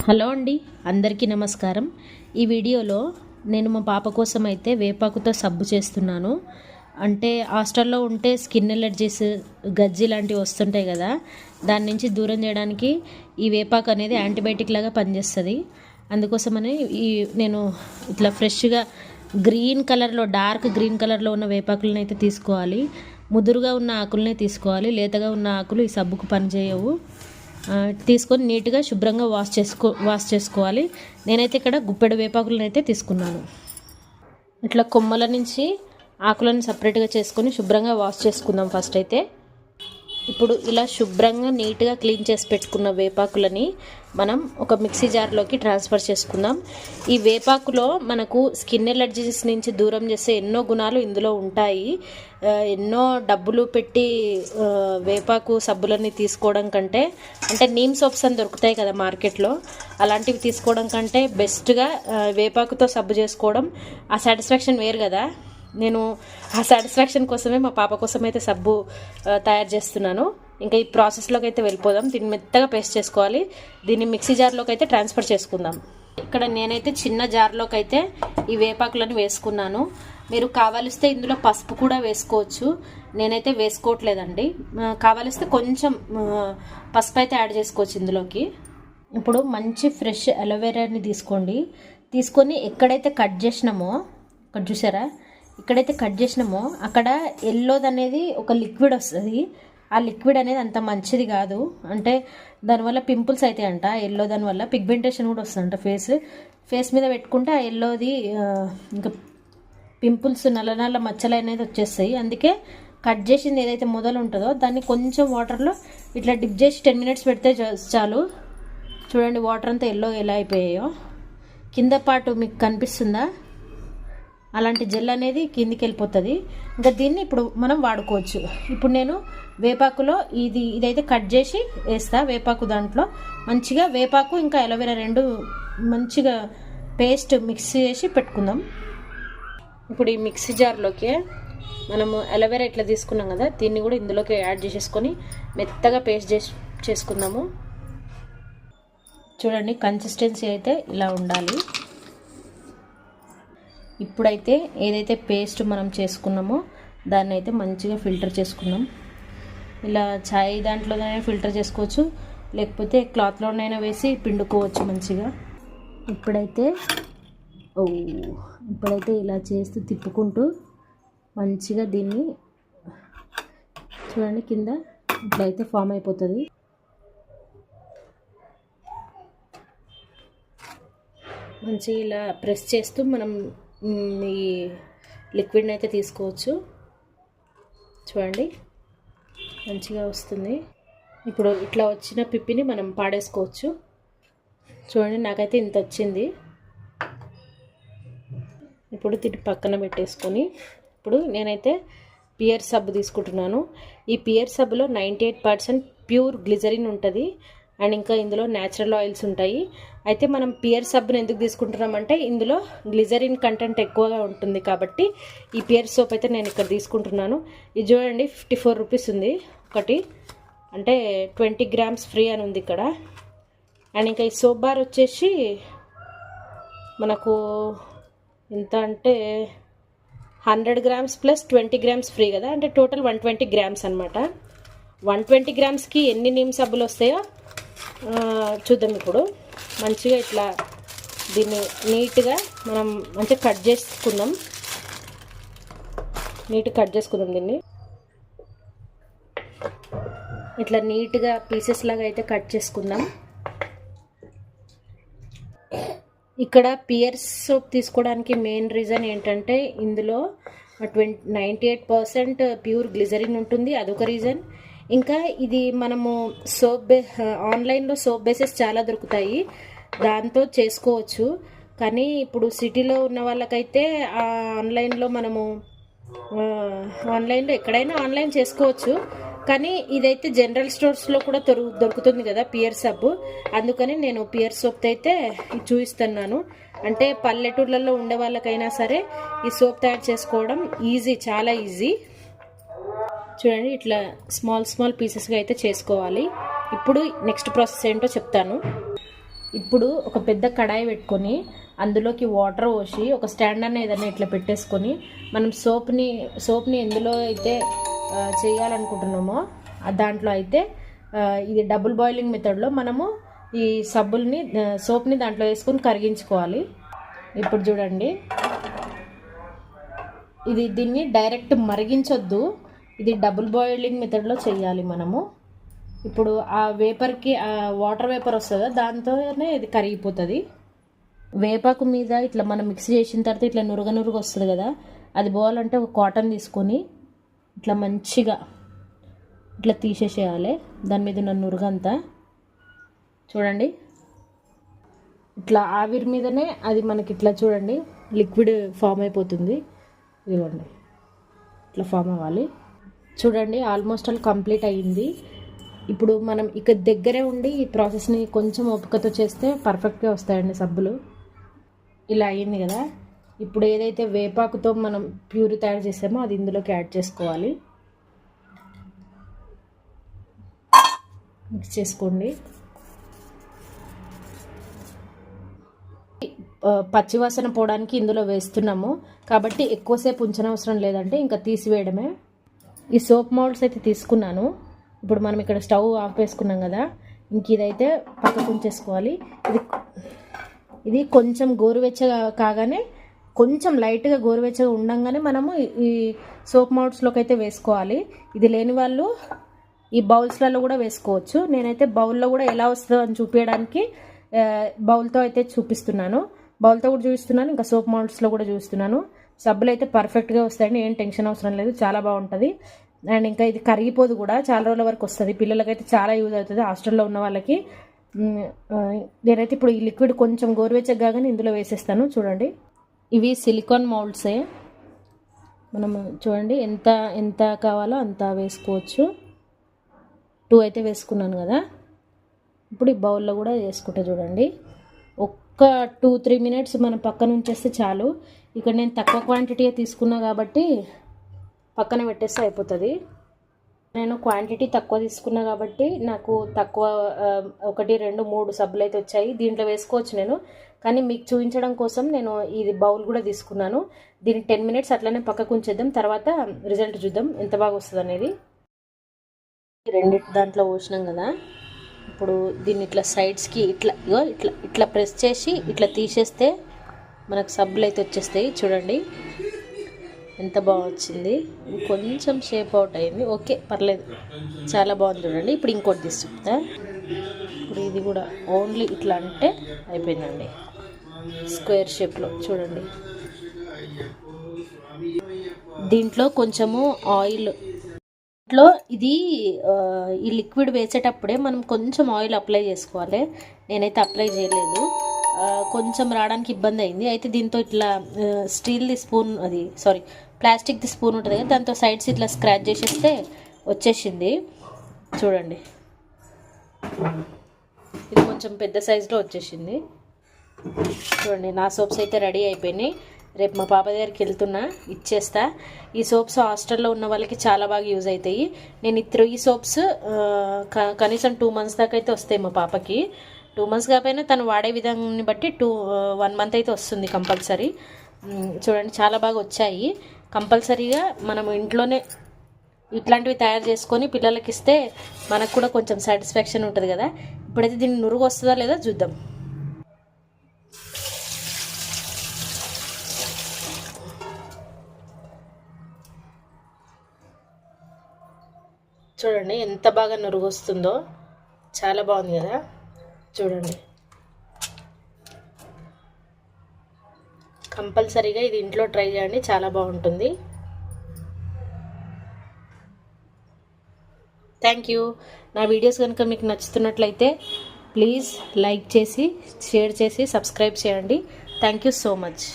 Hello అండి, అందరికీ నమస్కారం. ఈ వీడియోలో నేను మా పాప కోసం అయితే వేపాకుతో సబ్బు చేస్తున్నాను. అంటే హాస్టల్లో ఉంటే స్కిన్ ఎలర్జీస్, గజ్జి లాంటివి వస్తుంటాయి కదా, దాని నుంచి దూరం చేయడానికి ఈ వేపాకు అనేది యాంటీబయాటిక్ లాగా పనిచేస్తుంది. అందుకోసమని నేను ఇట్లా ఫ్రెష్గా గ్రీన్ కలర్లో, డార్క్ గ్రీన్ కలర్లో ఉన్న వేపాకులను అయితే తీసుకోవాలి. ముదురుగా ఉన్న ఆకులనే తీసుకోవాలి. లేతగా ఉన్న ఆకులు ఈ సబ్బుకు పనిచేయవు. తీసుకొని నీట్గా శుభ్రంగా వాష్ చేసుకోవాలి. నేనైతే ఇక్కడ గుప్పెడు వేపాకులను అయితే తీసుకున్నాను. ఇట్లా కొమ్మల నుంచి ఆకులను సపరేట్గా చేసుకొని శుభ్రంగా వాష్ చేసుకుందాం ఫస్ట్ అయితే. ఇప్పుడు ఇలా శుభ్రంగా నీట్గా క్లీన్ చేసి పెట్టుకున్న వేపాకులని మనం ఒక మిక్సీ జార్లోకి ట్రాన్స్ఫర్ చేసుకుందాం. ఈ వేపాకులో మనకు స్కిన్ ఎలర్జీస్ నుంచి దూరం చేసే ఎన్నో గుణాలు ఇందులో ఉంటాయి. ఎన్నో డబ్బులు పెట్టి వేపాకు సబ్బులని తీసుకోవడం కంటే, అంటే నీమ్ సోప్స్ అని దొరుకుతాయి కదా మార్కెట్లో, అలాంటివి తీసుకోవడం కంటే బెస్ట్గా వేపాకుతో సబ్బు చేసుకోవడం ఆ సాటిస్ఫాక్షన్ వేరు కదా. నేను ఆ సాటిస్ఫాక్షన్ కోసమే మా పాప కోసం అయితే సబ్బు తయారు చేస్తున్నాను. ఇంకా ఈ ప్రాసెస్లోకి అయితే వెళ్ళిపోదాం. దీన్ని మెత్తగా పేస్ట్ చేసుకోవాలి. దీన్ని మిక్సీ జార్లోకి అయితే ట్రాన్స్ఫర్ చేసుకుందాం. ఇక్కడ నేనైతే చిన్న జార్లోకి అయితే ఈ వేపాకులను వేసుకున్నాను. మీరు కావాలిస్తే ఇందులో పసుపు కూడా వేసుకోవచ్చు. నేనైతే వేసుకోవట్లేదండి. కావాలిస్తే కొంచెం పసుపు అయితే యాడ్ చేసుకోవచ్చు ఇందులోకి. ఇప్పుడు మంచి ఫ్రెష్ అలోవెరాని తీసుకొని ఎక్కడైతే కట్ చేసినామో, ఇక్కడ చూసారా, ఇక్కడైతే కట్ చేసినామో అక్కడ ఎల్లోది అనేది ఒక లిక్విడ్ వస్తుంది. ఆ లిక్విడ్ అనేది అంత మంచిది కాదు. అంటే దానివల్ల పింపుల్స్ అవుతాయి అంట. ఎల్లో దానివల్ల పిగ్మెంటేషన్ కూడా వస్తుందంట. ఫేస్ మీద పెట్టుకుంటే ఆ ఎల్లోది ఇంకా పింపుల్స్, నల్ల మచ్చలు అనేది వచ్చేస్తాయి. అందుకే కట్ చేసింది ఏదైతే మొదలు ఉంటుందో దాన్ని కొంచెం వాటర్లో ఇట్లా డిప్ చేసి 10 మినిట్స్ పెడితే చాలు. చూడండి వాటర్ అంతా ఎల్లో ఎలా అయిపోయాయో. కింద పాటు మీకు కనిపిస్తుందా, అలాంటి జెల్ అనేది కిందికి వెళ్ళిపోతుంది. ఇంకా దీన్ని ఇప్పుడు మనం వాడుకోవచ్చు. ఇప్పుడు నేను వేపాకులో ఇదైతే కట్ చేసి వేస్తా. వేపాకు దాంట్లో మంచిగా వేపాకు ఇంకా అలోవెరా రెండు మంచిగా పేస్ట్ మిక్స్ చేసి పెట్టుకుందాం. ఇప్పుడు ఈ మిక్సీ జార్లోకి మనము అలోవెరా ఇట్లా తీసుకున్నాం కదా, దీన్ని కూడా ఇందులోకి యాడ్ చేసేసుకొని మెత్తగా పేస్ట్ చేసుకుందాము. చూడండి కన్సిస్టెన్సీ అయితే ఇలా ఉండాలి. ఇప్పుడైతే ఏదైతే పేస్ట్ మనం చేసుకున్నామో దాన్ని అయితే మంచిగా ఫిల్టర్ చేసుకుందాం. ఇలా చాయ్ దాంట్లోనైనా ఫిల్టర్ చేసుకోవచ్చు, లేకపోతే క్లాత్లోనైనా వేసి పిండుకోవచ్చు మంచిగా. ఇప్పుడైతే ఇలా చేస్తూ తిప్పుకుంటూ మంచిగా దీన్ని చూడండి, కింద ఇట్లయితే ఫామ్ అయిపోతుంది. మంచిగా ఇలా ప్రెస్ చేస్తూ మనం ఈ లిక్విడ్ని అయితే తీసుకోవచ్చు. చూడండి మంచిగా వస్తుంది. ఇప్పుడు ఇట్లా వచ్చిన పిప్పిని మనం పాడేసుకోవచ్చు. చూడండి నాకైతే ఇంత వచ్చింది. ఇప్పుడు దీన్ని పక్కన పెట్టేసుకొని ఇప్పుడు నేనైతే పియర్ సబ్బు తీసుకుంటున్నాను. ఈ పియర్ సబ్బులో 98% ప్యూర్ గ్లిజరిన్ ఉంటుంది. అండ్ ఇంకా ఇందులో న్యాచురల్ ఆయిల్స్ ఉంటాయి. అయితే మనం పియర్ సబ్బుని ఎందుకు తీసుకుంటున్నామంటే ఇందులో గ్లిజరిన్ కంటెంట్ ఎక్కువగా ఉంటుంది కాబట్టి ఈ పియర్ సోప్ అయితే నేను ఇక్కడ తీసుకుంటున్నాను. ఇది చూడండి 54 రూపీస్ ఉంది ఒకటి, అంటే 20 గ్రామ్స్ ఫ్రీ అని ఉంది ఇక్కడ. అండ్ ఇంకా ఈ సోప్ బార్ వచ్చేసి మనకు ఎంత అంటే 100 గ్రామ్స్ ప్లస్ 20 గ్రామ్స్ ఫ్రీ కదా, అంటే టోటల్ 120 గ్రామ్స్ అనమాట. 120 గ్రామ్స్కి ఎన్ని నీమ్ సబ్బులు వస్తాయో చూద్దాం. ఇప్పుడు మంచిగా ఇట్లా దీన్ని నీట్గా మనం మంచిగా కట్ చేసుకుందాం. దీన్ని ఇట్లా నీట్గా పీసెస్ లాగా అయితే కట్ చేసుకుందాం. ఇక్కడ పియర్ సోప్ తీసుకోవడానికి మెయిన్ రీజన్ ఏంటంటే ఇందులో 98% ప్యూర్ గ్లిజరిన్ ఉంటుంది, అదొక రీజన్. ఇంకా ఇది మనము ఆన్లైన్లో సోప్ బేసెస్ చాలా దొరుకుతాయి, దాంతో చేసుకోవచ్చు. కానీ ఇప్పుడు సిటీలో ఉన్న వాళ్ళకైతే ఆన్లైన్లో ఎక్కడైనా ఆన్లైన్ చేసుకోవచ్చు. కానీ ఇదైతే జనరల్ స్టోర్స్లో కూడా దొరుకుతుంది కదా పియర్ సబ్బు. అందుకని నేను పియర్ సోప్ అయితే చూపిస్తున్నాను. అంటే పల్లెటూర్లలో ఉండే వాళ్ళకైనా సరే ఈ సోప్ తయారు చేసుకోవడం ఈజీ, చాలా ఈజీ. చూడండి ఇట్లా స్మాల్ పీసెస్గా అయితే చేసుకోవాలి. ఇప్పుడు నెక్స్ట్ ప్రాసెస్ ఏంటో చెప్తాను. ఇప్పుడు ఒక పెద్ద కడాయి పెట్టుకొని అందులోకి వాటర్ పోసి ఒక స్టాండ్ అన్న ఏదైనా ఇట్లా పెట్టేసుకొని మనం సోప్ని ఎందులో అయితే చేయాలనుకుంటున్నామో దాంట్లో అయితే ఇది డబుల్ బాయిలింగ్ మెథడ్లో మనము ఈ సోప్ని దాంట్లో వేసుకొని కరిగించుకోవాలి. ఇప్పుడు చూడండి, దీన్ని డైరెక్ట్ మరిగించొద్దు, ఇది డబుల్ బాయిలింగ్ మెథడ్లో చేయాలి మనము. ఇప్పుడు ఆ వేపర్కి వాటర్ వేపర్ వస్తుందా దాంతోనే ఇది కరిగిపోతుంది. వేపాకు మీద ఇట్లా మనం మిక్స్ చేసిన తర్వాత ఇట్లా నురుగ వస్తుంది కదా, అది పోవాలంటే ఒక కాటన్ తీసుకొని ఇట్లా మంచిగా ఇట్లా తీసేసేయాలి దాని మీద ఉన్న నురుగంతా. చూడండి, ఇట్లా ఆవిరి మీదనే అది మనకి ఇట్లా చూడండి లిక్విడ్ ఫామ్ అయిపోతుంది. ఇదిగోండి ఇట్లా ఫామ్ అవ్వాలి. చూడండి ఆల్మోస్ట్ ఆల్ కంప్లీట్ అయ్యింది. ఇప్పుడు మనం ఇక దగ్గరే ఉండి ఈ ప్రాసెస్ని కొంచెం ఓపికతో చేస్తే పర్ఫెక్ట్గా వస్తాయండి సబ్బులు. ఇలా అయ్యింది కదా, ఇప్పుడు ఏదైతే వేపాకుతో మనం ప్యూరి తయారు చేసామో అది ఇందులోకి యాడ్ చేసుకోవాలి. మిక్స్ చేసుకోండి. పచ్చివాసన పోవడానికి ఇందులో వేస్తున్నాము కాబట్టి ఎక్కువసేపు ఉంచనవసరం లేదంటే ఇంకా తీసివేయడమే. ఈ సోప్ మౌల్డ్స్ అయితే తీసుకున్నాను. ఇప్పుడు మనం ఇక్కడ స్టవ్ ఆఫ్ వేసుకున్నాం కదా, ఇంక ఇదైతే పక్కకు ఉంచేసుకోవాలి. ఇది కొంచెం గోరువెచ్చగా కాగానే కొంచెం లైట్గా గోరువెచ్చగా ఉండగానే మనము ఈ సోప్ మౌల్డ్స్లోకి అయితే వేసుకోవాలి. ఇది లేని వాళ్ళు ఈ బౌల్స్లలో కూడా వేసుకోవచ్చు. నేనైతే బౌల్లో కూడా ఎలా వస్తుందో అని చూపించడానికి బౌల్తో అయితే చూపిస్తున్నాను. బౌల్తో కూడా చూపిస్తున్నాను, ఇంకా సోప్ మౌల్డ్స్లో కూడా చూపిస్తున్నాను. సబ్బులు అయితే పర్ఫెక్ట్గా వస్తాయండి, ఏం టెన్షన్ అవసరం లేదు, చాలా బాగుంటుంది. అండ్ ఇంకా ఇది కరిగిపోదు కూడా, చాలా రోజుల వరకు వస్తుంది. పిల్లలకైతే చాలా యూజ్ అవుతుంది, హాస్టల్లో ఉన్న వాళ్ళకి. నేనైతే ఇప్పుడు ఈ లిక్విడ్ కొంచెం గోరువెచ్చగానే ఇందులో వేసేస్తాను. చూడండి, ఇవి సిలికాన్ మౌల్డ్సే. మనం చూడండి ఎంత కావాలో అంత వేసుకోవచ్చు. 2 అయితే వేసుకున్నాను కదా. ఇప్పుడు ఈ బౌల్లో కూడా వేసుకుంటా. చూడండి, ఒక్క 2-3 మినిట్స్ మనం పక్కన ఉంచేస్తే చాలు. ఇక్కడ నేను తక్కువ క్వాంటిటీ తీసుకున్నా కాబట్టి పక్కన పెట్టేస్తే అయిపోతుంది. నేను క్వాంటిటీ తక్కువ తీసుకున్నా కాబట్టి నాకు తక్కువ 1, 2, 3 సబ్బులు అయితే వచ్చాయి. దీంట్లో వేసుకోవచ్చు నేను, కానీ మీకు చూపించడం కోసం నేను ఇది బౌల్ కూడా తీసుకున్నాను. దీన్ని 10 మినిట్స్ అట్లనే పక్కకు ఉంచేద్దాం, తర్వాత రిజల్ట్ చూద్దాం ఎంత బాగా వస్తుంది అనేది. రెండిటి దాంట్లో పోసినాం కదా, ఇప్పుడు దీన్ని ఇట్లా సైడ్స్కి ఇట్లా ప్రెస్ చేసి ఇట్లా తీసేస్తే మనకు సబ్బులు అయితే వచ్చేస్తాయి. చూడండి ఎంత బాగా వచ్చింది. కొంచెం షేప్ అవుట్ అయింది, ఓకే పర్లేదు, చాలా బాగుంది. చూడండి, ఇప్పుడు ఇంకోటి తీసి చెప్తా. ఇప్పుడు ఇది కూడా ఓన్లీ ఇట్లా అంటే అయిపోయిందండి, స్క్వేర్ షేప్లో. చూడండి, దీంట్లో కొంచెము ఆయిల్, ఇది ఈ లిక్విడ్ వేసేటప్పుడే మనం కొంచెం ఆయిల్ అప్లై చేసుకోవాలి. నేనైతే అప్లై చేయలేదు, కొంచెం రావడానికి ఇబ్బంది అయింది. అయితే దీంతో ఇట్లా స్టీల్ది స్పూన్, ప్లాస్టిక్ది స్పూన్ ఉంటుంది కదా, దాంతో సైడ్స్ ఇట్లా స్క్రాచ్ చేసేస్తే వచ్చేసింది. చూడండి, ఇది కొంచెం పెద్ద సైజులో వచ్చేసింది. చూడండి, నా సోప్స్ అయితే రెడీ అయిపోయినాయి. రేపు మా పాప దగ్గరికి వెళ్తున్నా, ఇచ్చేస్తా. ఈ సోప్స్ హాస్టల్లో ఉన్న వాళ్ళకి చాలా బాగా యూజ్ అవుతాయి. నేను ఈ 3 సోప్స్ కనీసం 2 మంత్స్ దాకా అయితే వస్తాయి మా పాపకి. 2 మంత్స్ కాకపోయినా తను వాడే విధానాన్ని బట్టి 1 మంత్ అయితే వస్తుంది కంపల్సరీ. చూడండి, చాలా బాగా వచ్చాయి. కంపల్సరీగా మనం ఇంట్లోనే ఇట్లాంటివి తయారు చేసుకొని పిల్లలకి ఇస్తే మనకు కూడా కొంచెం సాటిస్ఫాక్షన్ ఉంటుంది కదా. ఇప్పుడైతే దీన్ని నురుగు వస్తుందా లేదా చూద్దాం. చూడండి ఎంత బాగా నురుగు వస్తుందో, చాలా బాగుంది కదా. చూడండి, కంపల్సరీగా ఇది ఇంట్లో ట్రై చేయండి, చాలా బాగుంటుంది. Thank you. నా వీడియోస్ కనుక మీకు నచ్చుతున్నట్లయితే ప్లీజ్ లైక్ చేసి, షేర్ చేసి, సబ్స్క్రైబ్ చేయండి. Thank you so much.